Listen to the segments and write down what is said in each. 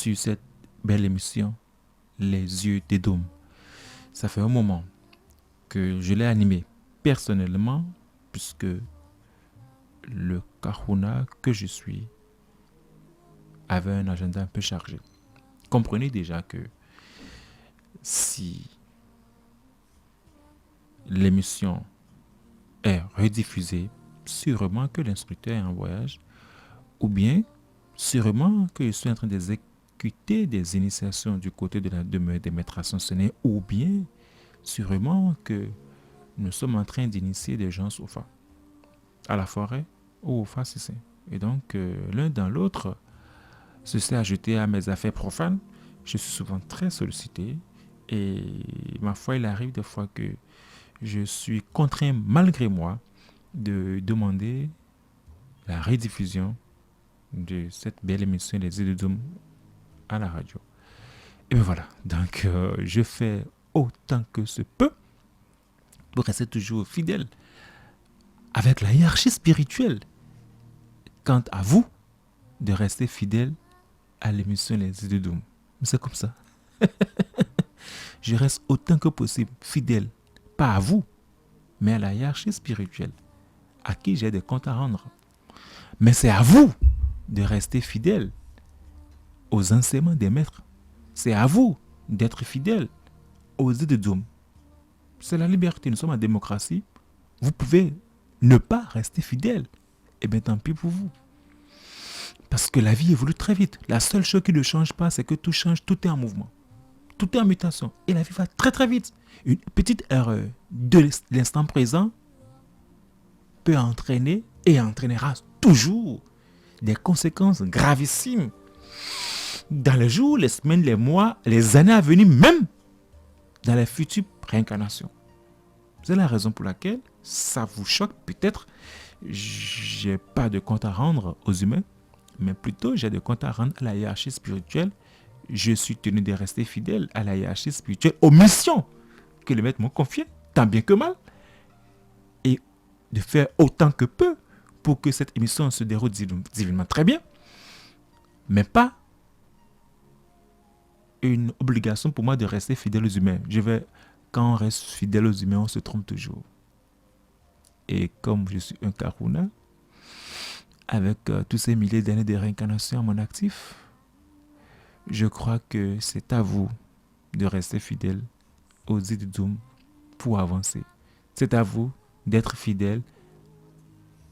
sur cette belle émission Les yeux des dômes. Ça fait un moment que je l'ai animé personnellement, puisque le Kahuna que je suis avait un agenda un peu chargé. Comprenez déjà que si l'émission est rediffusée, sûrement que l'instructeur est en voyage, ou bien sûrement que je suis en train d'exécuter des initiations du côté de la demeure des maîtres ascensionnés, ou bien sûrement que nous sommes en train d'initier des gens au Fa, à la forêt ou au Fa CC. Et donc, l'un dans l'autre, ceci ajouté à mes affaires profanes, je suis souvent très sollicité et ma foi, il arrive des fois que je suis contraint malgré moi de demander la rediffusion de cette belle émission Les Idées de Doom à la radio. Et bien voilà, donc je fais autant que se peut pour rester toujours fidèle avec la hiérarchie spirituelle. Quant à vous, de rester fidèle à l'émission Les Idées de Doom. C'est comme ça. Je reste autant que possible fidèle, pas à vous, mais à la hiérarchie spirituelle, à qui j'ai des comptes à rendre. Mais c'est à vous de rester fidèle aux enseignements des maîtres. C'est à vous d'être fidèle aux idées de Doom. C'est la liberté, nous sommes en démocratie. Vous pouvez ne pas rester fidèle. Eh bien, tant pis pour vous. Parce que la vie évolue très vite. La seule chose qui ne change pas, c'est que tout change, tout est en mouvement. Tout est en mutation. Et la vie va très très vite. Une petite erreur de l'instant présent peut entraîner et entraînera toujours des conséquences gravissimes dans les jours, les semaines, les mois, les années à venir, même dans les futures réincarnations. C'est la raison pour laquelle ça vous choque peut-être. J'ai pas de compte à rendre aux humains, mais plutôt j'ai de compte à rendre à la hiérarchie spirituelle. Je suis tenu de rester fidèle à la hiérarchie spirituelle, aux missions que les maîtres m'ont confiées, tant bien que mal, et de faire autant que peu pour que cette émission se déroule divinement très bien, mais pas une obligation pour moi de rester fidèle aux humains. Quand on reste fidèle aux humains, on se trompe toujours. Et comme je suis un Karuna, avec tous ces milliers d'années de réincarnation à mon actif, je crois que c'est à vous de rester fidèle aux idées de Doom pour avancer. C'est à vous d'être fidèle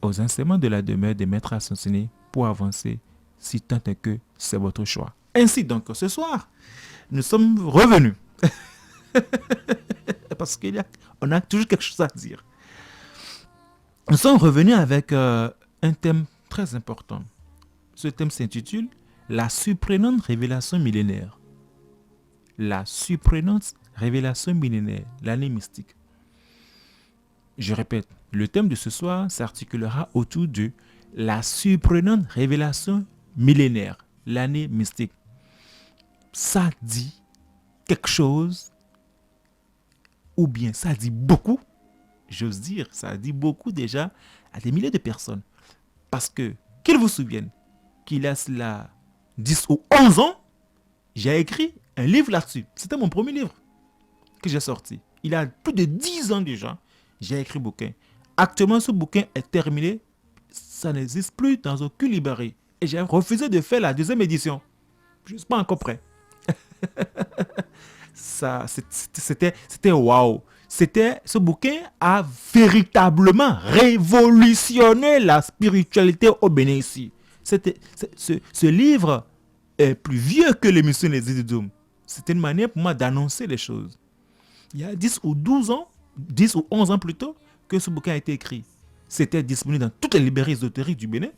aux enseignements de la demeure des maîtres ascensionnés pour avancer, si tant est que c'est votre choix. Ainsi donc, ce soir, nous sommes revenus. Parce qu'on a toujours quelque chose à dire. Nous sommes revenus avec un thème très important. Ce thème s'intitule « La surprenante révélation millénaire ». La surprenante révélation millénaire, l'année mystique. Je répète, le thème de ce soir s'articulera autour de la surprenante révélation millénaire, l'année mystique. Ça dit quelque chose, ou bien ça dit beaucoup, j'ose dire, ça dit beaucoup déjà à des milliers de personnes. Parce que, qu'ils vous souviennent, qu'il y a cela 10 ou 11 ans, j'ai écrit un livre là-dessus. C'était mon premier livre que j'ai sorti. Il y a plus de 10 ans déjà, j'ai écrit un bouquin. Actuellement, ce bouquin est terminé. Ça n'existe plus dans aucune librairie. Et j'ai refusé de faire la deuxième édition. Je ne suis pas encore prêt. C'était waouh. Ce bouquin a véritablement révolutionné la spiritualité au Bénin ici. Ce livre est plus vieux que l'émission Les Idées de Doom. C'était une manière pour moi d'annoncer les choses. Il y a 10 ou 12 ans, 10 ou 11 ans plus tôt, que ce bouquin a été écrit. C'était disponible dans toutes les librairies ésotériques du Bénin.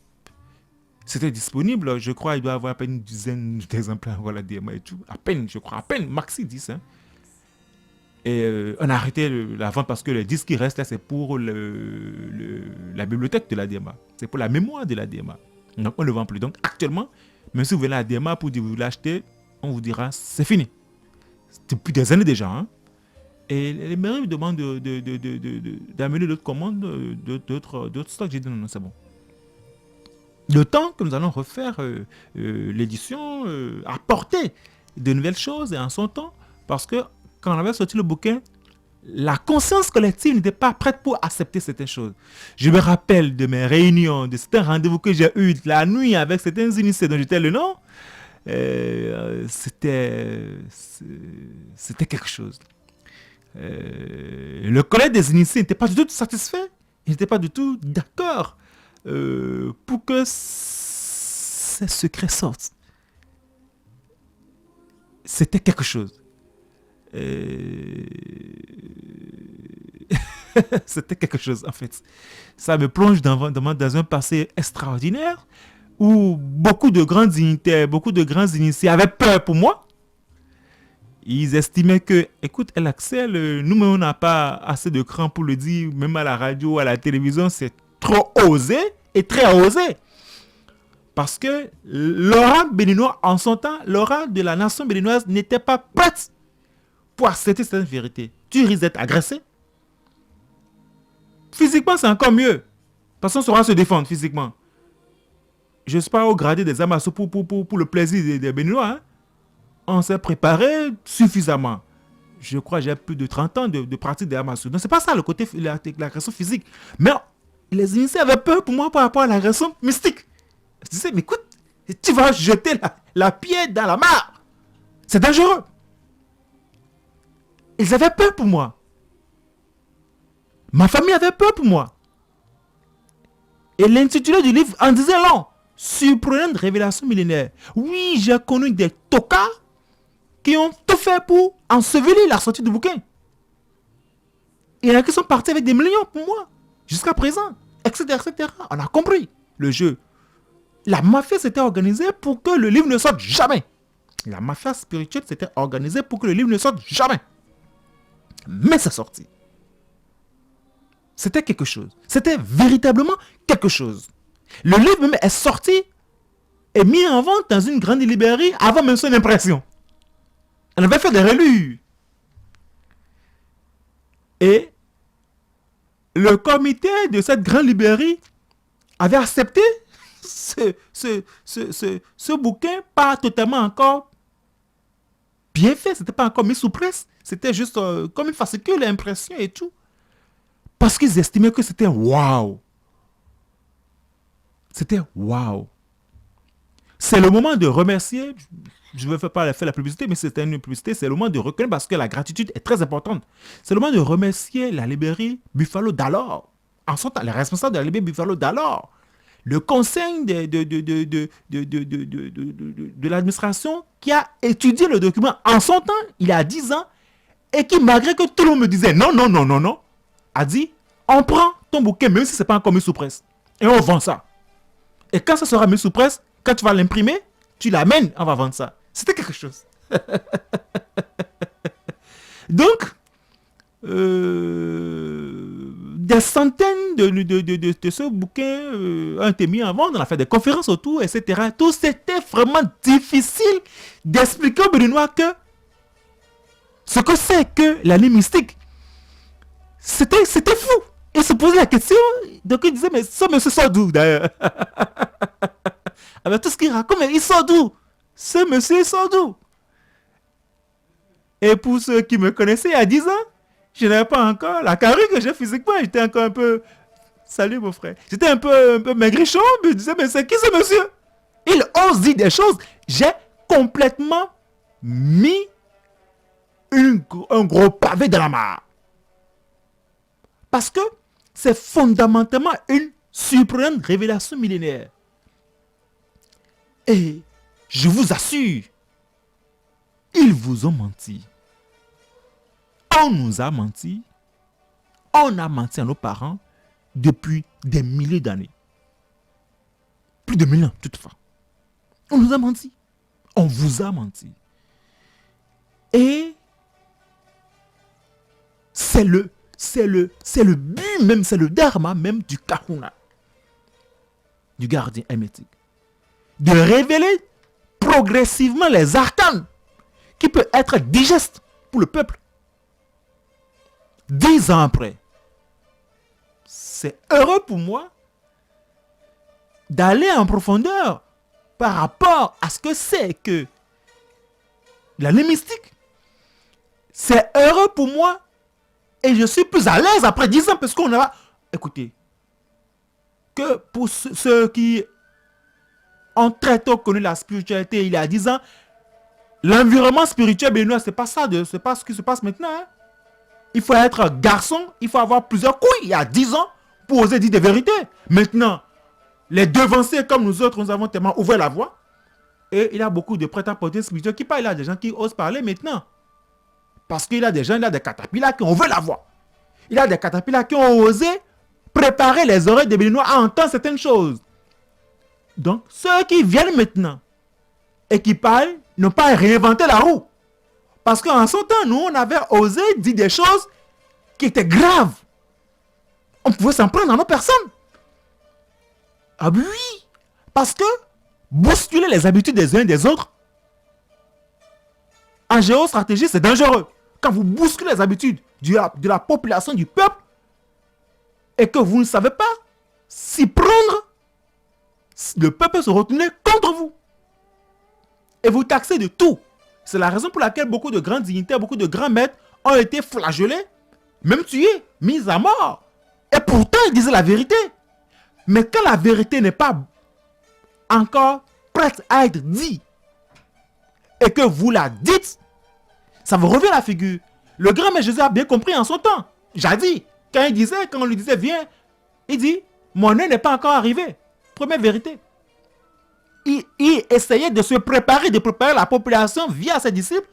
C'était disponible, je crois, il doit y avoir à peine une dizaine d'exemplaires, voilà, DMA et tout. À peine, je crois, à peine, maxi 10. Hein. Et on a arrêté la vente parce que le disque qui reste là, c'est pour la bibliothèque de la DMA. C'est pour la mémoire de la DMA. Donc, on ne le vend plus. Donc, actuellement, même si vous venez à la DMA pour vous l'acheter, on vous dira, c'est fini. Depuis des années déjà. Hein. Et les mairies me demandent d'amener d'autres commandes, d'autres stocks. J'ai dit non, c'est bon. Le temps que nous allons refaire l'édition, apporter de nouvelles choses et en son temps, parce que quand on avait sorti le bouquin, la conscience collective n'était pas prête pour accepter certaines choses. Je me rappelle de mes réunions, de certains rendez-vous que j'ai eus la nuit avec certains initiés dont j'étais le nom. C'était quelque chose. Le collège des initiés n'était pas du tout satisfait. Il n'était pas du tout d'accord pour que ces secrets sortent. C'était quelque chose. C'était quelque chose, en fait. Ça me plonge dans un passé extraordinaire où beaucoup de grands dignitaires, beaucoup de grands initiés avaient peur pour moi. Ils estimaient que, écoute, El Axel, nous-mêmes, on n'a pas assez de cran pour le dire, même à la radio, à la télévision, c'est trop osé et très osé. Parce que l'aura béninois, en son temps, l'aura de la nation béninoise n'était pas prête pour accepter cette vérité. Tu risques d'être agressé. Physiquement, c'est encore mieux. Parce qu'on saura se défendre physiquement. Je ne suis pas au gradé des amassos pour le plaisir des Béninois. Hein. On s'est préparé suffisamment. Je crois que j'ai plus de 30 ans de pratique des amassos. Donc, ce n'est pas ça le côté de l'agression physique. Mais les initiés avaient peur pour moi par rapport à l'agression mystique. Je disais, mais écoute, tu vas jeter la pierre dans la mare. C'est dangereux. Ils avaient peur pour moi. Ma famille avait peur pour moi. Et l'intitulé du livre en disait long. Surprenante révélation millénaire. Oui, j'ai connu des tocards qui ont tout fait pour ensevelir la sortie du bouquin. Il y en a qui sont partis avec des millions pour moi. Jusqu'à présent. Etc., etc. On a compris le jeu. La mafia s'était organisée pour que le livre ne sorte jamais. La mafia spirituelle s'était organisée pour que le livre ne sorte jamais. Mais c'est sorti. C'était quelque chose. C'était véritablement quelque chose. Le livre même est sorti et mis en vente dans une grande librairie avant même son impression. On avait fait des relus. Et le comité de cette grande librairie avait accepté ce bouquin pas totalement encore bien fait. C'était pas encore mis sous presse. C'était juste comme une fascicule, l'impression et tout. Parce qu'ils estimaient que c'était waouh. C'était waouh. C'est le moment de remercier. Je ne veux pas faire la publicité, mais c'était une publicité. C'est le moment de reconnaître parce que la gratitude est très importante. C'est le moment de remercier la librairie Buffalo d'alors. En son temps, les responsables de la librairie Buffalo d'alors. Le conseil de l'administration qui a étudié le document en son temps, il y a 10 ans, et qui, malgré que tout le monde me disait non, a dit, on prend ton bouquin, même si ce n'est pas encore mis sous presse, et on vend ça. Et quand ça sera mis sous presse, quand tu vas l'imprimer, tu l'amènes, on va vendre ça. C'était quelque chose. Donc, des centaines de ce bouquin ont été mis en vente. On a fait des conférences autour, etc. Tout c'était vraiment difficile d'expliquer aux Béninois que ce que c'est que la ligne mystique. C'était fou. Ils se posaient la question. Donc ils disaient, mais ce monsieur sort d'où d'ailleurs? Avec tout ce qu'il raconte, mais il sort d'où? Ce monsieur il sort d'où? Et pour ceux qui me connaissaient il y a 10 ans, je n'avais pas encore la carrure que j'ai physiquement. J'étais encore un peu... Salut mon frère. J'étais un peu maigrichon. Mais je disais, mais c'est qui ce monsieur? Il ose dire des choses. J'ai complètement mis un gros pavé dans la mare. Parce que c'est fondamentalement une surprenante révélation millénaire. Et je vous assure, ils vous ont menti. On nous a menti. On a menti à nos parents depuis des milliers d'années. Plus de 1000 ans, toutefois. On nous a menti. On vous a menti. Et c'est le but même, c'est le dharma même du kahuna, du gardien hermétique. De révéler progressivement les arcanes qui peuvent être digestes pour le peuple. 10 ans après, c'est heureux pour moi d'aller en profondeur par rapport à ce que c'est que l'année mystique. C'est heureux pour moi et je suis plus à l'aise après 10 ans parce qu'on a... Écoutez, que pour ceux qui ont très tôt connu la spiritualité il y a 10 ans, l'environnement spirituel béninois, c'est pas ce qui se passe maintenant. Hein. Il faut être garçon, il faut avoir plusieurs couilles il y a 10 ans pour oser dire des vérités. Maintenant, les devanciers comme nous autres, nous avons tellement ouvert la voie. Et il y a beaucoup de prêt-à-porter spirituels qui parlent. Il y a des gens qui osent parler maintenant. Parce qu'il y a des gens, il y a des catapillas qui ont ouvert la voie. Il y a des catapillas qui ont osé préparer les oreilles des Béninois à entendre certaines choses. Donc, ceux qui viennent maintenant et qui parlent n'ont pas réinventé la roue. Parce qu'en son temps, nous, on avait osé dire des choses qui étaient graves. On pouvait s'en prendre dans nos personnes. Ah oui, parce que bousculer les habitudes des uns et des autres, en géostratégie, c'est dangereux. Quand vous bousculez les habitudes de la population, du peuple, et que vous ne savez pas s'y prendre, le peuple se retourner contre vous. Et vous taxez de tout. C'est la raison pour laquelle beaucoup de grands dignitaires, beaucoup de grands maîtres ont été flagellés, même tués, mis à mort. Et pourtant, ils disaient la vérité. Mais quand la vérité n'est pas encore prête à être dite, et que vous la dites, ça vous revient à la figure. Le grand maître Jésus a bien compris en son temps. Jadis, quand on lui disait, viens, il dit, mon heure n'est pas encore arrivé. Première vérité. Il essayait de se préparer, de préparer la population via ses disciples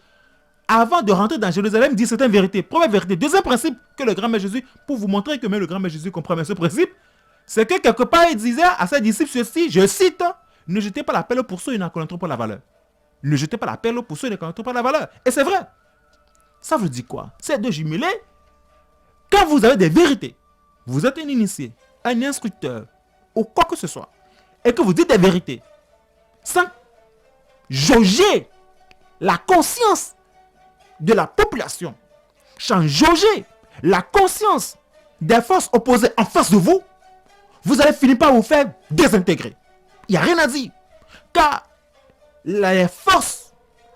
avant de rentrer dans Jérusalem, dit certaines vérités. Première vérité. Deuxième principe que le grand maître Jésus, pour vous montrer que même le grand maître Jésus comprend bien ce principe, c'est que quelque part il disait à ses disciples ceci, je cite, ne jetez pas la perle pour ceux qui n'en connaîtront pas la valeur. Ne jetez pas la perle pour ceux qui ne connaîtront pas la valeur. Et c'est vrai. Ça veut dire quoi? C'est de jumeler. Quand vous avez des vérités, vous êtes un initié, un instructeur, ou quoi que ce soit, et que vous dites des vérités, sans jauger la conscience de la population, sans jauger la conscience des forces opposées en face de vous, vous allez finir par vous faire désintégrer. Il n'y a rien à dire. Car les forces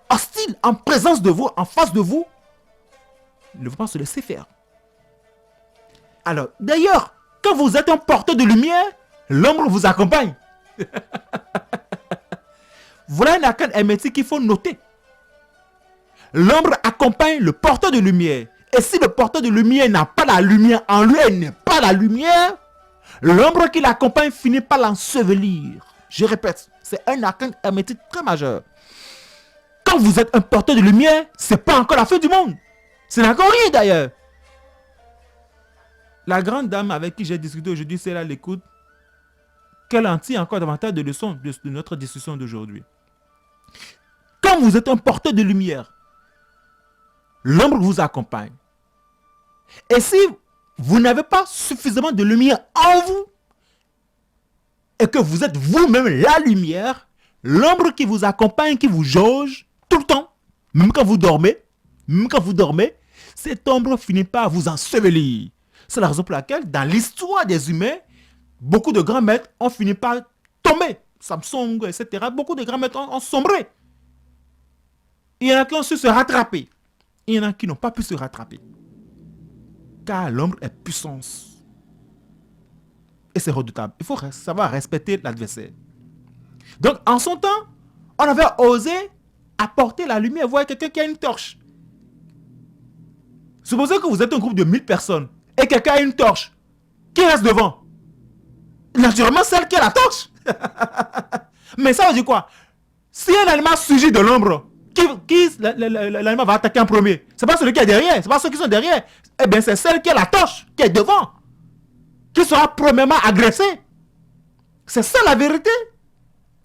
hostiles en présence de vous, en face de vous, ne vont pas se laisser faire. Alors, d'ailleurs, quand vous êtes un porteur de lumière, l'ombre vous accompagne. Voilà un arcane hermétique qu'il faut noter. L'ombre accompagne le porteur de lumière. Et si le porteur de lumière n'a pas la lumière en lui, elle n'est pas la lumière, l'ombre qui l'accompagne finit par l'ensevelir. Je répète, c'est un arcane hermétique très majeur. Quand vous êtes un porteur de lumière, c'est pas encore la fin du monde. C'est encore rien d'ailleurs. La grande dame avec qui j'ai discuté aujourd'hui, c'est là à l'écoute, qu'elle en tire encore davantage de leçons de notre discussion d'aujourd'hui. Quand vous êtes un porteur de lumière, l'ombre vous accompagne. Et si vous n'avez pas suffisamment de lumière en vous, et que vous êtes vous-même la lumière, l'ombre qui vous accompagne, qui vous jauge tout le temps, même quand vous dormez, cette ombre finit par vous ensevelir. C'est la raison pour laquelle, dans l'histoire des humains, beaucoup de grands maîtres ont fini par tomber. Samsung, etc. Beaucoup de grands maîtres ont sombré. Il y en a qui ont su se rattraper. Il y en a qui n'ont pas pu se rattraper. Car l'ombre est puissance. Et c'est redoutable. Il faut savoir respecter l'adversaire. Donc, en son temps, on avait osé apporter la lumière, voir quelqu'un qui a une torche. Supposez que vous êtes un groupe de 1000 personnes et quelqu'un a une torche. Qui reste devant? Naturellement, celle qui a la torche. Mais ça veut dire quoi? Si un animal surgit de l'ombre, l'animal va attaquer en premier. C'est pas celui qui est derrière, c'est pas ceux qui sont derrière. Eh bien, c'est celle qui a la torche, qui est devant, qui sera premièrement agressée. C'est ça la vérité.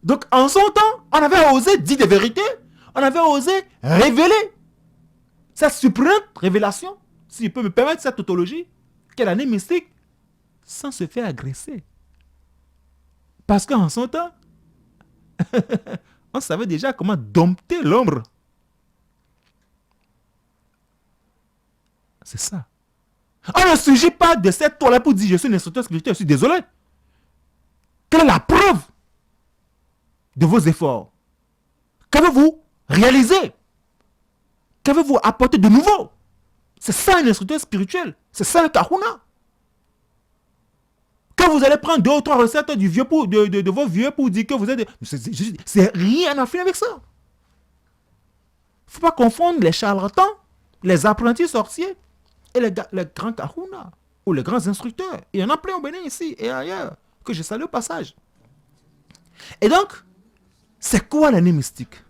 Donc, en son temps, on avait osé dire des vérités, on avait osé révéler cette suprême révélation, si je peux me permettre cette tautologie, qu'est l'année mystique, sans se faire agresser. Parce qu'en son temps, on savait déjà comment dompter l'ombre. C'est ça. On ne surgit pas de cette toile pour dire je suis un instructeur spirituel, je suis désolé. Quelle est la preuve de vos efforts? Qu'avez-vous réalisé? Qu'avez-vous apporté de nouveau? C'est ça un instructeur spirituel. C'est ça un kahuna. Quand vous allez prendre 2 ou 3 recettes du vieux de vos vieux pour dire que vous êtes... C'est rien à faire avec ça. Il ne faut pas confondre les charlatans, les apprentis sorciers et les grands kahuna ou les grands instructeurs. Il y en a plein au Bénin ici et ailleurs que je salue au passage. Et donc, c'est quoi l'année mystique?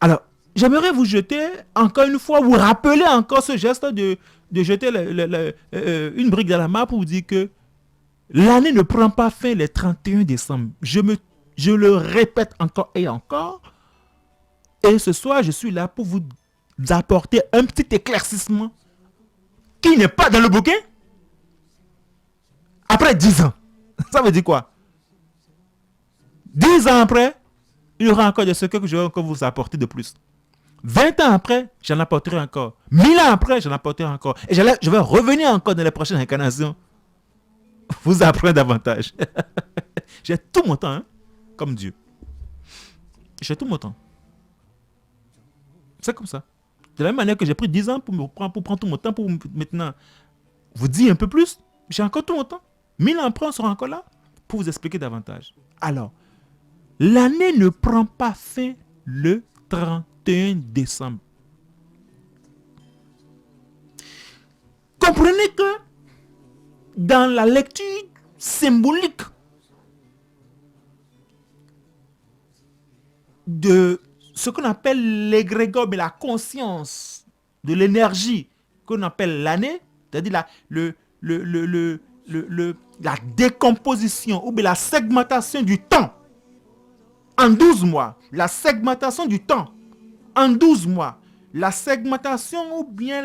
Alors, j'aimerais vous jeter encore une fois, vous rappeler encore ce geste de jeter une brique dans la main pour vous dire que l'année ne prend pas fin le 31 décembre. Je le répète encore et encore. Et ce soir, je suis là pour vous apporter un petit éclaircissement qui n'est pas dans le bouquin. Après 10 ans. Ça veut dire quoi? 10 ans après, il y aura encore des secrets que je vais encore vous apporter de plus. 20 ans après, j'en apporterai encore. 1000 ans après, j'en apporterai encore. Et je vais revenir encore dans les prochaines incarnations. Vous apprendre davantage. J'ai tout mon temps, hein, comme Dieu. J'ai tout mon temps. C'est comme ça. De la même manière que j'ai pris 10 ans pour prendre tout mon temps, pour maintenant vous dire un peu plus, j'ai encore tout mon temps. 1000 ans après, on sera encore là pour vous expliquer davantage. Alors, l'année ne prend pas fin le 31 décembre. Comprenez que dans la lecture symbolique de ce qu'on appelle l'égrégore, mais la conscience de l'énergie qu'on appelle l'année, c'est-à-dire la décomposition ou bien la segmentation du temps en 12 mois, la segmentation du temps en 12 mois, la segmentation ou bien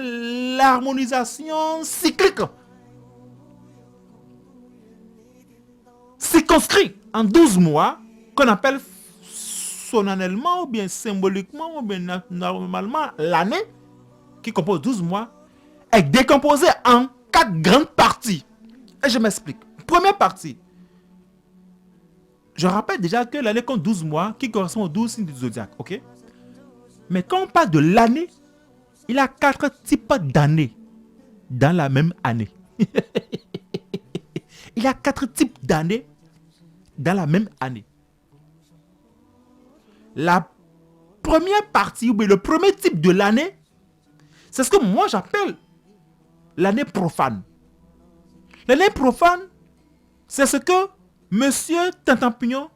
l'harmonisation cyclique circonscrit en 12 mois qu'on appelle solennellement ou bien symboliquement ou bien normalement l'année qui compose 12 mois est décomposée en 4 grandes parties. Et je m'explique. Première partie. Je rappelle déjà que l'année compte 12 mois qui correspond aux 12 signes du zodiaque. Ok? Mais quand on parle de l'année, il y a 4 types d'années dans la même année. Il y a 4 types d'années dans la même année. La première partie, ou bien le premier type de l'année, c'est ce que moi j'appelle l'année profane. L'année profane, c'est ce que Monsieur Tintampignon,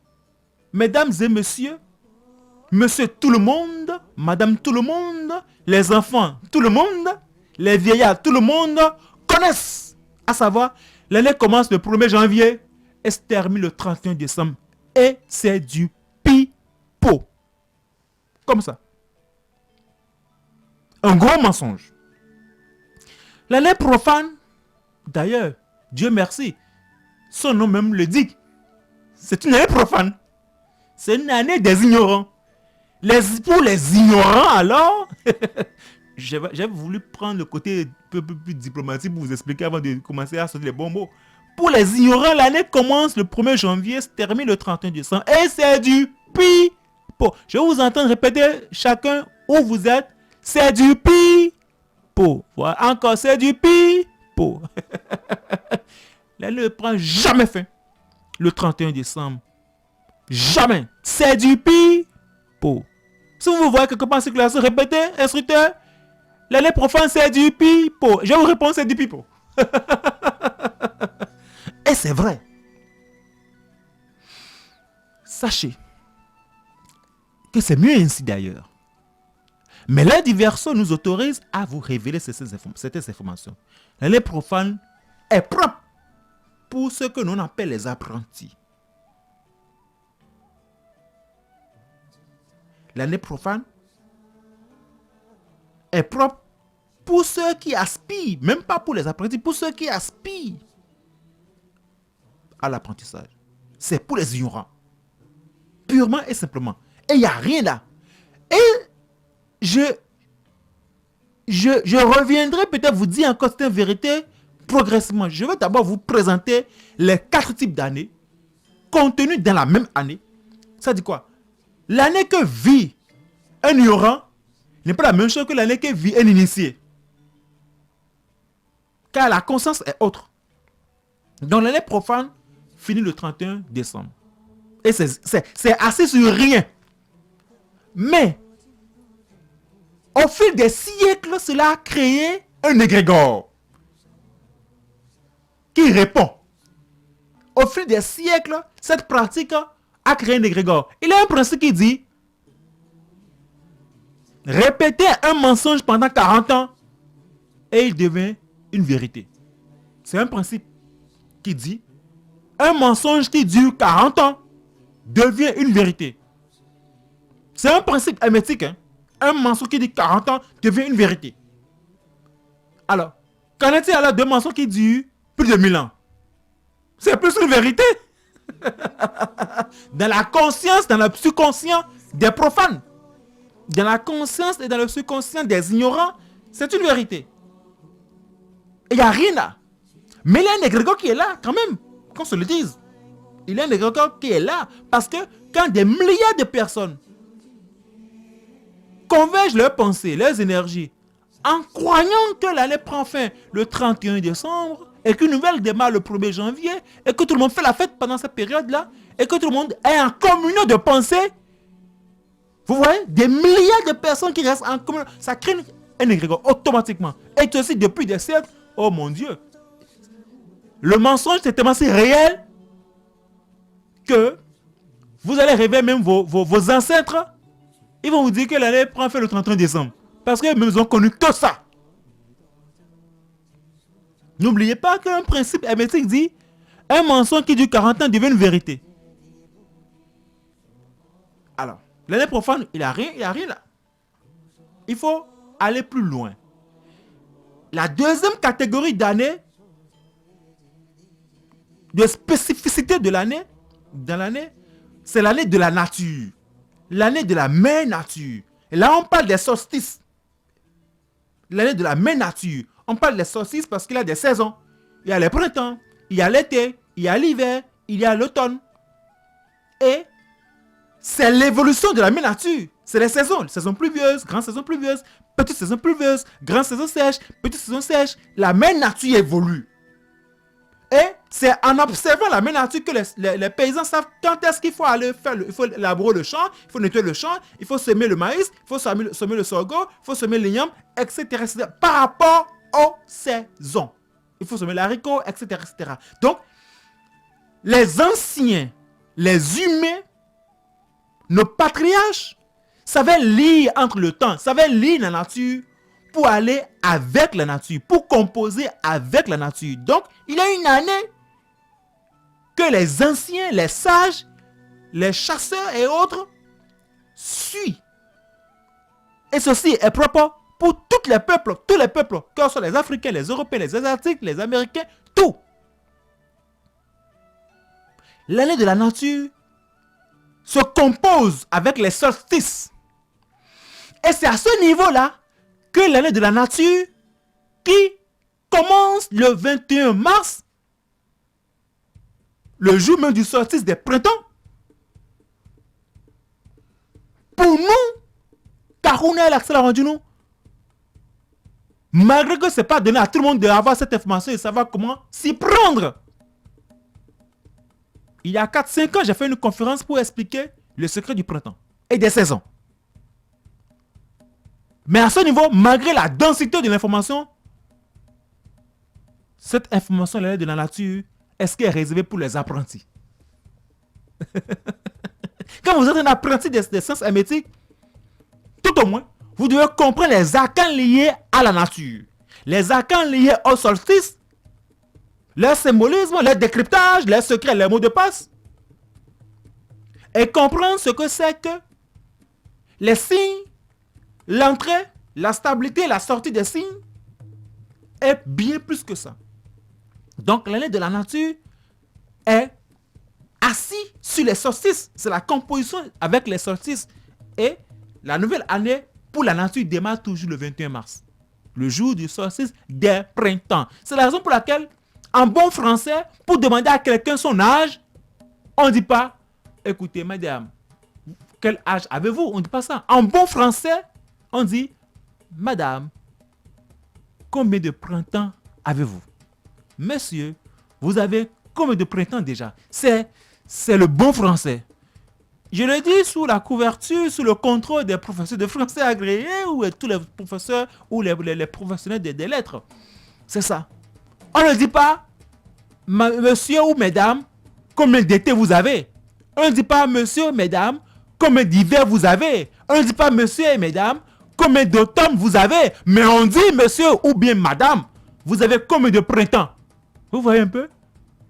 mesdames et messieurs, Monsieur tout le monde, Madame tout le monde, les enfants tout le monde, les vieillards tout le monde connaissent. À savoir, l'année commence le 1er janvier et se termine le 31 décembre. Et c'est du pipeau. Comme ça. Un gros mensonge. L'année profane, d'ailleurs, Dieu merci, son nom même le dit. C'est une année profane. C'est une année des ignorants. Pour les ignorants, alors, j'ai voulu prendre le côté un peu plus diplomatique pour vous expliquer avant de commencer à sortir les bons mots. Pour les ignorants, l'année commence le 1er janvier, se termine le 31 décembre. Et c'est du pipeau. Je vais vous entendre répéter chacun où vous êtes. C'est du pipeau. Voilà, encore, c'est du pipeau. L'année ne prend jamais fin. Le 31 décembre. Jamais. C'est du pipeau. Si vous voyez quelque part en circulation, répétez, instructeur. L'année profane, c'est du pipeau. Je vous réponds, c'est du pipeau. Et c'est vrai. Sachez que c'est mieux ainsi d'ailleurs. Mais l'un du verso nous autorise à vous révéler certaines informations. L'année profane est propre pour ce que l'on appelle les apprentis. L'année profane est propre pour ceux qui aspirent, même pas pour les apprentis, pour ceux qui aspirent à l'apprentissage. C'est pour les ignorants. Purement et simplement. Et il n'y a rien là. Et je reviendrai peut-être vous dire encore cette vérité progressivement. Je vais d'abord vous présenter les 4 types d'années contenus dans la même année. Ça dit quoi? L'année que vit un ignorant n'est pas la même chose que l'année que vit un initié. Car la conscience est autre. Donc l'année profane finit le 31 décembre. Et c'est assis sur rien. Mais, au fil des siècles, cela a créé un égrégore qui répond. Au fil des siècles, cette pratique a créé un égrégore. Il y a un principe qui dit répéter un mensonge pendant 40 ans et il devient une vérité. C'est un principe qui dit un mensonge qui dure 40 ans devient une vérité. C'est un principe hermétique. Hein? Un mensonge qui dit 40 ans devient une vérité. Alors, qu'en est-il alors de mensonges qui durent plus de 1000 ans? C'est plus une vérité. Dans la conscience, dans le subconscient des profanes, dans la conscience et dans le subconscient des ignorants, c'est une vérité. Il n'y a rien là. Mais il y a un égrégore qui est là, quand même, qu'on se le dise. Il y a un égrégore qui est là, parce que quand des milliards de personnes convergent leurs pensées, leurs énergies, en croyant que l'année prend fin le 31 décembre, et qu'une nouvelle démarre le 1er janvier, et que tout le monde fait la fête pendant cette période-là, et que tout le monde est en communion de pensée, vous voyez, des milliards de personnes qui restent en communion, ça crée un égrégore automatiquement. Et ceci depuis des siècles, oh mon Dieu. Le mensonge c'est tellement si réel que vous allez rêver même vos ancêtres, ils vont vous dire que l'année prend fin le 31 décembre. Parce qu'ils ont connu que ça. N'oubliez pas qu'un principe hermétique dit un mensonge qui dure 40 ans devient une vérité. Alors, l'année profane, il n'y a rien là. Il faut aller plus loin. La deuxième catégorie d'année, de spécificité de l'année, dans l'année, c'est l'année de la nature. L'année de la mère nature. Et là, on parle des solstices. L'année de la mère nature. On parle des solstices parce qu'il y a des saisons. Il y a le printemps, il y a l'été, il y a l'hiver, il y a l'automne. Et c'est l'évolution de la mère nature. C'est les saisons pluvieuses, grandes saisons pluvieuses, petites saisons pluvieuses, grandes saisons sèches, petites saisons sèches. La mère nature évolue. Et c'est en observant la mère nature que les paysans savent quand est-ce qu'il faut aller faire, il faut labourer le champ, il faut nettoyer le champ, il faut semer le maïs, il faut semer le sorgho, il faut semer l'igname, etc. Par rapport aux saisons. Il faut semer l'haricot, etc. Donc, les anciens, les humains, nos patriarches, savaient lire entre le temps, savaient lire la nature pour aller avec la nature, pour composer avec la nature. Donc, il y a une année que les anciens, les sages, les chasseurs et autres suivent. Et ceci est propre pour tous les peuples, que ce soit les Africains, les Européens, les Asiatiques, les Américains, tout. L'année de la nature se compose avec les solstices. Et c'est à ce niveau-là que l'année de la nature qui commence le 21 mars, le jour même du solstice des printemps. Pour nous, Karouna et l'accès l'a rendu nous. Malgré que ce n'est pas donné à tout le monde d'avoir cette information et savoir comment s'y prendre. Il y a 4-5 ans, j'ai fait une conférence pour expliquer le secret du printemps et des saisons. Mais à ce niveau, malgré la densité de l'information, cette information-là de la nature, est-ce qu'elle est réservée pour les apprentis? Quand vous êtes un apprenti des sciences hermétiques, tout au moins, vous devez comprendre les arcanes liés à la nature. Les arcanes liés au solstice, leur symbolisme, leur décryptage, leurs secrets, leurs mots de passe. Et comprendre ce que c'est que les signes, l'entrée, la stabilité, la sortie des signes est bien plus que ça. Donc l'année de la nature est assis sur les solstices. C'est la composition avec les solstices. Et la nouvelle année pour la nature démarre toujours le 21 mars. Le jour du solstice des printemps. C'est la raison pour laquelle, en bon français, pour demander à quelqu'un son âge, on ne dit pas, écoutez madame, quel âge avez-vous? On ne dit pas ça. En bon français, on dit, madame, combien de printemps avez-vous? Monsieur, vous avez combien de printemps déjà? C'est le bon français. Je le dis sous la couverture, sous le contrôle des professeurs de français agréés ou tous les professeurs ou les professionnels des lettres. C'est ça. On ne dit pas, monsieur ou mesdames, combien d'été vous avez. On ne dit pas, monsieur, mesdames, combien d'hiver vous avez. On ne dit pas, monsieur et mesdames, combien d'automne vous avez. Mais on dit, monsieur ou bien madame, vous avez combien de printemps. Vous voyez un peu?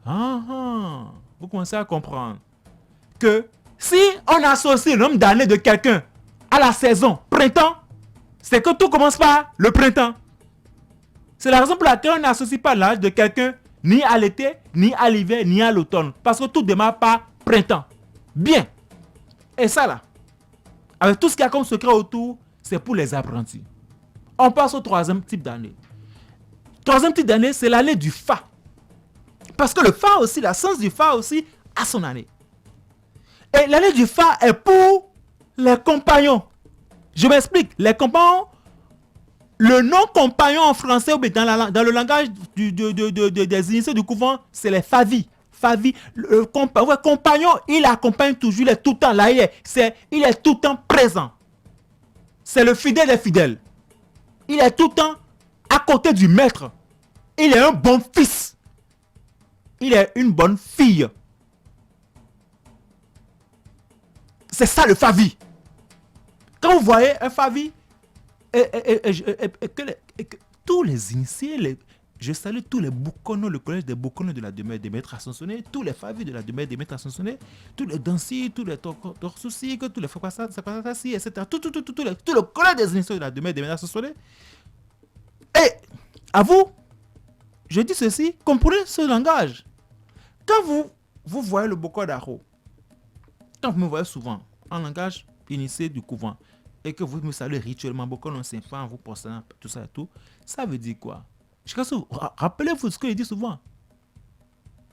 Vous commencez à comprendre que si on associe le nombre d'années de quelqu'un à la saison printemps, c'est que tout commence par le printemps. C'est la raison pour laquelle on n'associe pas l'âge de quelqu'un ni à l'été, ni à l'hiver, ni à l'automne. Parce que tout démarre par printemps. Bien. Et ça là, avec tout ce qu'il y a comme secret autour, c'est pour les apprentis. On passe au troisième type d'année. Troisième type d'année, c'est l'année du Fa. Parce que le Fa aussi, la sens du Fa aussi, a son année. Et l'année du Fa est pour les compagnons. Je m'explique. Les compagnons, le nom compagnon en français ou dans le langage des initiés du couvent, c'est les favis. Le compagnon, il accompagne toujours, il est tout le temps là. Il est tout le temps présent. C'est le fidèle des fidèles. Il est tout le temps à côté du maître. Il est un bon fils. Il est une bonne fille. C'est ça le favi. Quand vous voyez un favi, tous les initiés, je salue tous les Bokono, le collège des Bokono de la demeure des maîtres ascensionnés, tous les favis de la demeure des maîtres ascensionnés, tous les danciers, tous les torsouciques, tous les fakwasatassi, etc. Tout le collège des initiés de la demeure des maîtres ascensionnés. Et à vous, je dis ceci, comprenez ce langage. Quand vous voyez le Boko d'Aro, quand vous me voyez souvent en langage initié du couvent, et que vous me saluez rituellement, beaucoup non s'infant, vous pensez tout ça et tout, ça veut dire quoi? Rappelez-vous ce que je dis souvent.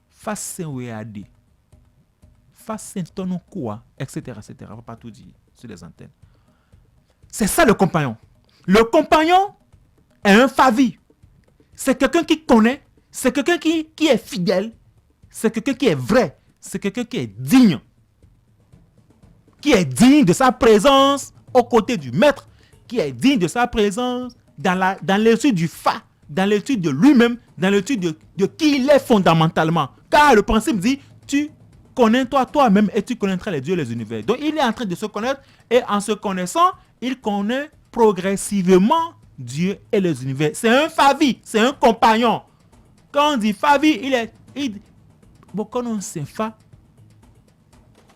Face weade, face ton quoi, etc., etc. On ne va pas tout dire sur les antennes. C'est ça le compagnon. Le compagnon est un favi. C'est quelqu'un qui connaît, c'est quelqu'un qui est fidèle, c'est quelqu'un qui est vrai, c'est quelqu'un qui est digne. Qui est digne de sa présence aux côtés du maître, qui est digne de sa présence dans l'étude du Fa, dans l'étude de lui-même, dans l'étude de qui il est fondamentalement. Car le principe dit, tu connais toi-même et tu connaîtras les dieux et les univers. Donc il est en train de se connaître et en se connaissant, il connaît progressivement Dieu et les univers. C'est un favi, c'est un compagnon. Quand on dit favi, quand on sait fa,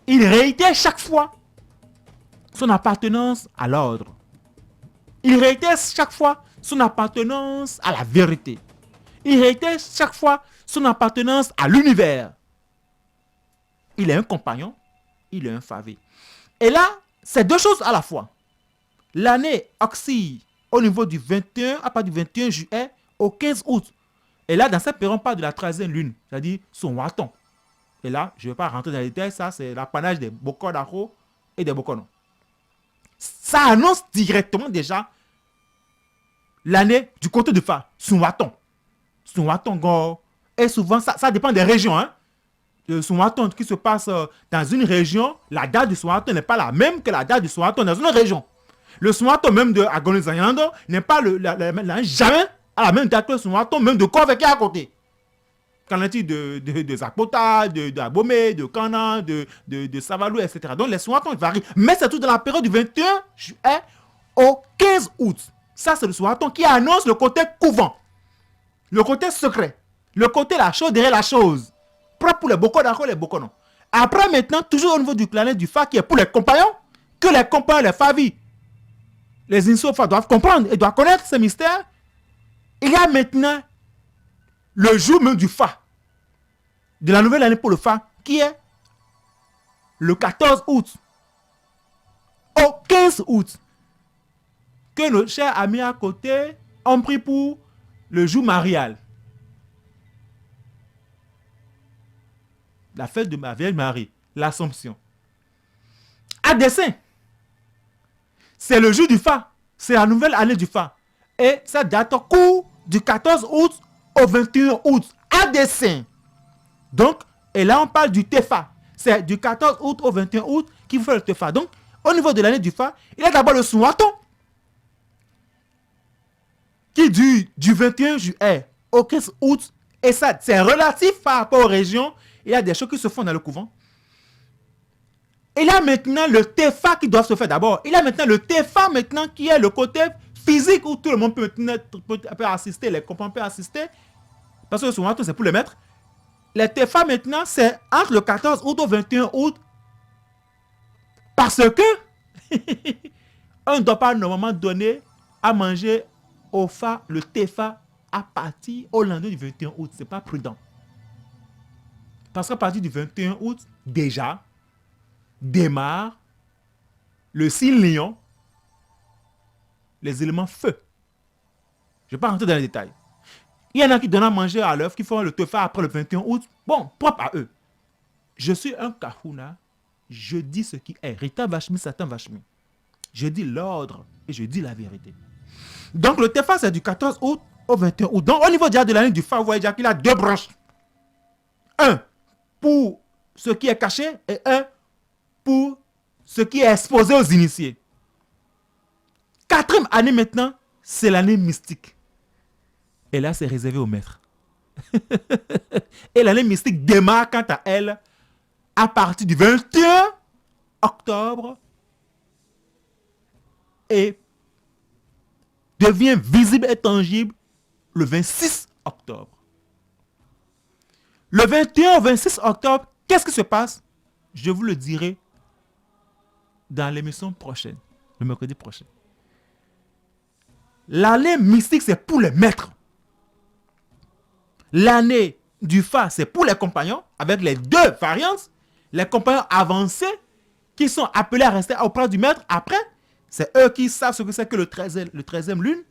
il réitère chaque fois son appartenance à l'ordre. Il réitère chaque fois son appartenance à la vérité. Il réitère chaque fois son appartenance à l'univers. Il est un compagnon, il est un favé. Et là, c'est deux choses à la fois. L'année oscille au niveau du 21, à partir du 21 juillet au 15 août. Et là, dans cette période, on parle de la 13e lune, c'est-à-dire son waton. Et là, je ne vais pas rentrer dans les détails, ça c'est l'apanage des Boko d'Aro et des Bokono. Ça annonce directement déjà l'année du côté de Fa, son waton. Son waton, et souvent, ça dépend des régions. Hein. Son waton qui se passe dans une région, la date du son waton n'est pas la même que la date du son waton dans une région. Le son waton même de Agonizayando n'est pas jamais à la même date que le son waton même de Korvé qui est à côté. Qu'en est-il de Zakpota, d'Abomey, de Kana, de Savalou, etc. Donc les Swatons varient. Mais c'est tout dans la période du 21 juillet au 15 août. Ça, c'est le Swaton qui annonce le côté couvent. Le côté secret. Le côté la chose derrière la chose. Propre pour les Boko d'Aro, les Boko non. Après, maintenant, toujours au niveau du clanet du Fa qui est pour les compagnons, que les compagnons, les Favis, les Insofa doivent comprendre et doivent connaître ces mystères. Il y a maintenant le jour même du Fa, de la nouvelle année pour le Fa, qui est le 14 août au 15 août, que nos chers amis à côté ont pris pour le jour marial. La fête de ma Vierge Marie, l'Assomption. à dessein. C'est le jour du Fa. C'est la nouvelle année du Fa. Et ça date au cours du 14 août au 21 août. À dessein. Donc, et là on parle du Tefa. C'est du 14 août au 21 août qu'il faut faire le Tefa. Donc, au niveau de l'année du Fa, il y a d'abord le Souaton. Qui dure du 21 juillet au 15 août. Et ça, c'est relatif par rapport aux régions. Il y a des choses qui se font dans le couvent. Il y a maintenant le Tefa qui doit se faire d'abord. Il y a maintenant le Tefa maintenant qui est le côté physique où tout le monde peut assister, les compagnons peuvent assister. Parce que souvent, c'est pour les maîtres. Les Tefa maintenant, c'est entre le 14 août au 21 août. Parce que on ne doit pas normalement donner à manger au Fa, le Tefa, à partir au lendemain du 21 août. Ce n'est pas prudent. Parce qu'à partir du 21 août, déjà, démarre le signe lion, les éléments feu. Je ne vais pas rentrer dans les détails. Il y en a qui donnent à manger à l'œuf, qui font le tefa après le 21 août. Bon, propre à eux. Je suis un kahuna. Je dis ce qui est. Rita Vashmi, Satan Vashmi. Je dis l'ordre et je dis la vérité. Donc le tefa, c'est du 14 août au 21 août. Donc au niveau de l'année du Fa, vous voyez déjà qu'il a deux branches. Un pour ce qui est caché et un pour ce qui est exposé aux initiés. Quatrième année maintenant, c'est l'année mystique. Et là, c'est réservé aux maîtres. Et l'année mystique démarre quant à elle à partir du 21 octobre et devient visible et tangible le 26 octobre. Le 21 au 26 octobre, qu'est-ce qui se passe? Je vous le dirai dans l'émission prochaine, le mercredi prochain. L'année mystique, c'est pour les maîtres. L'année du Fa, c'est pour les compagnons, avec les deux variantes. Les compagnons avancés, qui sont appelés à rester auprès du maître. Après, c'est eux qui savent ce que c'est que le 13e lune.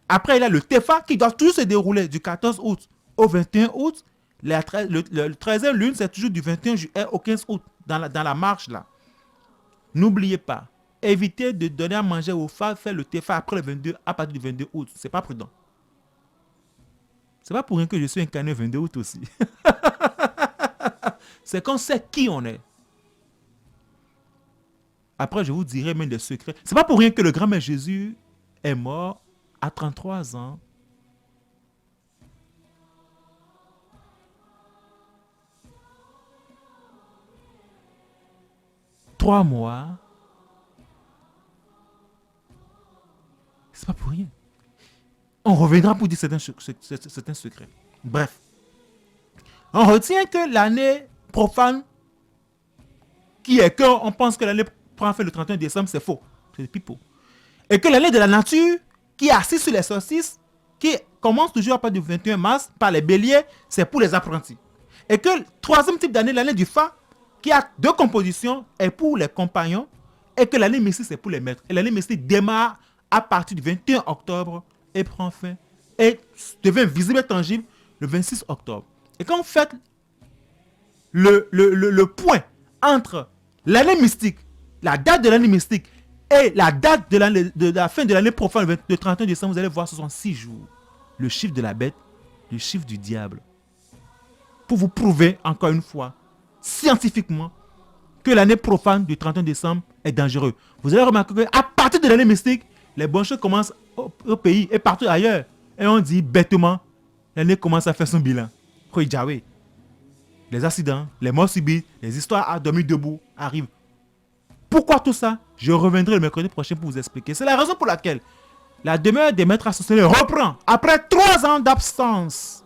Après, il y a le Tefa, qui doit toujours se dérouler du 14 août au 21 août. Le 13e lune, c'est toujours du 21 juillet au 15 août, dans la marche là. N'oubliez pas, évitez de donner à manger aux femmes, faire le Tefa après le 22, à partir du 22 août. C'est pas prudent. C'est pas pour rien que je suis incarné le 22 août aussi. C'est qu'on sait qui on est. Après, je vous dirai même des secrets. C'est pas pour rien que le grand-mère Jésus est mort à 33 ans. Trois mois. C'est pas pour rien. On reviendra pour dire certains secrets. Bref. On retient que l'année profane, qui est qu'on pense que l'année prend fin le 31 décembre, c'est faux. C'est du pipeau. Et que l'année de la nature, qui est assise sur les solstices, qui commence toujours à partir du 21 mars, par les béliers, c'est pour les apprentis. Et que le troisième type d'année, l'année du Fa, qui a deux compositions, est pour les compagnons, et que l'année mystique, c'est pour les maîtres. Et l'année mystique démarre à partir du 21 octobre et prend fin, et devient visible et tangible le 26 octobre. Et quand vous faites le point entre l'année mystique, la date de l'année mystique, et la date de la fin de l'année profane, le 31 décembre, vous allez voir, ce sont 6 jours. Le chiffre de la bête, le chiffre du diable. Pour vous prouver, encore une fois, scientifiquement, que l'année profane du 31 décembre est dangereuse. Vous allez remarquer qu'à partir de l'année mystique, les bonnes choses commencent au pays et partout ailleurs. Et on dit bêtement, l'année commence à faire son bilan. Les accidents, les morts subites, les histoires à dormir debout arrivent. Pourquoi tout ça? Je reviendrai le mercredi prochain pour vous expliquer. C'est la raison pour laquelle la demeure des maîtres associés reprend après 3 ans d'absence.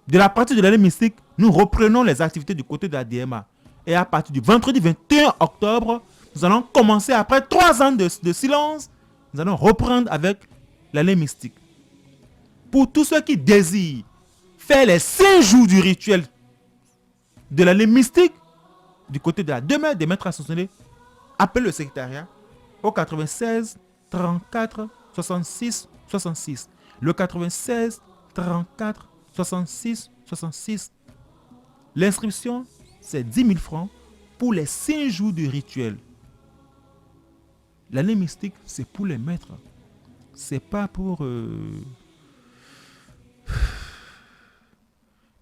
De la partie de l'année mystique, nous reprenons les activités du côté de la DMA. Et à partir du vendredi 21 octobre, nous allons commencer, après 3 ans de silence, nous allons reprendre avec l'année mystique. Pour tous ceux qui désirent faire les 5 jours du rituel de l'année mystique, du côté de la demeure des maîtres ascensionnés, appelez le secrétariat au 96 34 66 66. Le 96 34 66 66. L'inscription, c'est 10 000 francs pour les 5 jours du rituel. L'année mystique, c'est pour les maîtres. C'est pas pour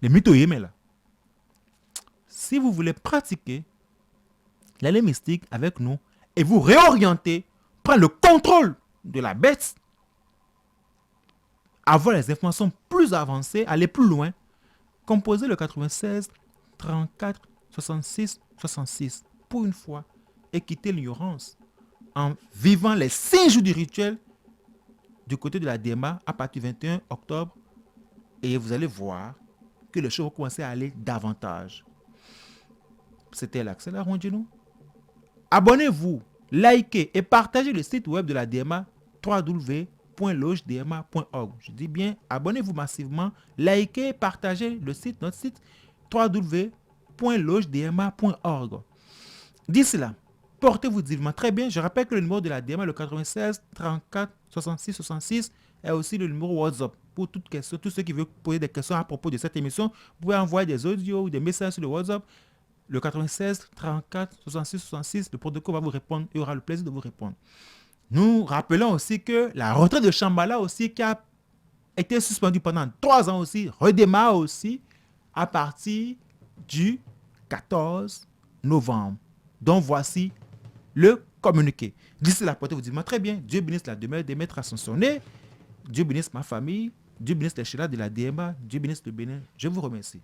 les mythoyémés là. Si vous voulez pratiquer l'année mystique avec nous et vous réorienter, prendre le contrôle de la bête, avoir les informations plus avancées, aller plus loin, composez le 96 34 66 66 pour une fois et quitter l'ignorance en vivant les 5 jours du rituel du côté de la DMA à partir du 21 octobre et vous allez voir que les choses vont commencer à aller davantage. C'était l'Accès la Rondinou. Abonnez-vous, likez et partagez le site web de la DMA www.logedma.org. Je dis bien, abonnez-vous massivement, likez et partagez notre site www.logedma.org. D'ici là, portez-vous divinement très bien. Je rappelle que le numéro de la DMA, le 96 34 66 66, est aussi le numéro WhatsApp. Pour toutes questions, tous ceux qui veulent poser des questions à propos de cette émission, vous pouvez envoyer des audios ou des messages sur le WhatsApp. Le 96 34 66 66, le protocole va vous répondre. Il aura le plaisir de vous répondre. Nous rappelons aussi que la retraite de Shambhala aussi, qui a été suspendue pendant 3 ans aussi, redémarre aussi à partir du 14 novembre. Donc voici le communiqué. D'ici là, portez-vous dites-moi très bien. Dieu bénisse la demeure des maîtres ascensionnés. Dieu bénisse ma famille. Dieu bénisse les chélas de la DMA. Dieu bénisse le Bénin. Je vous remercie.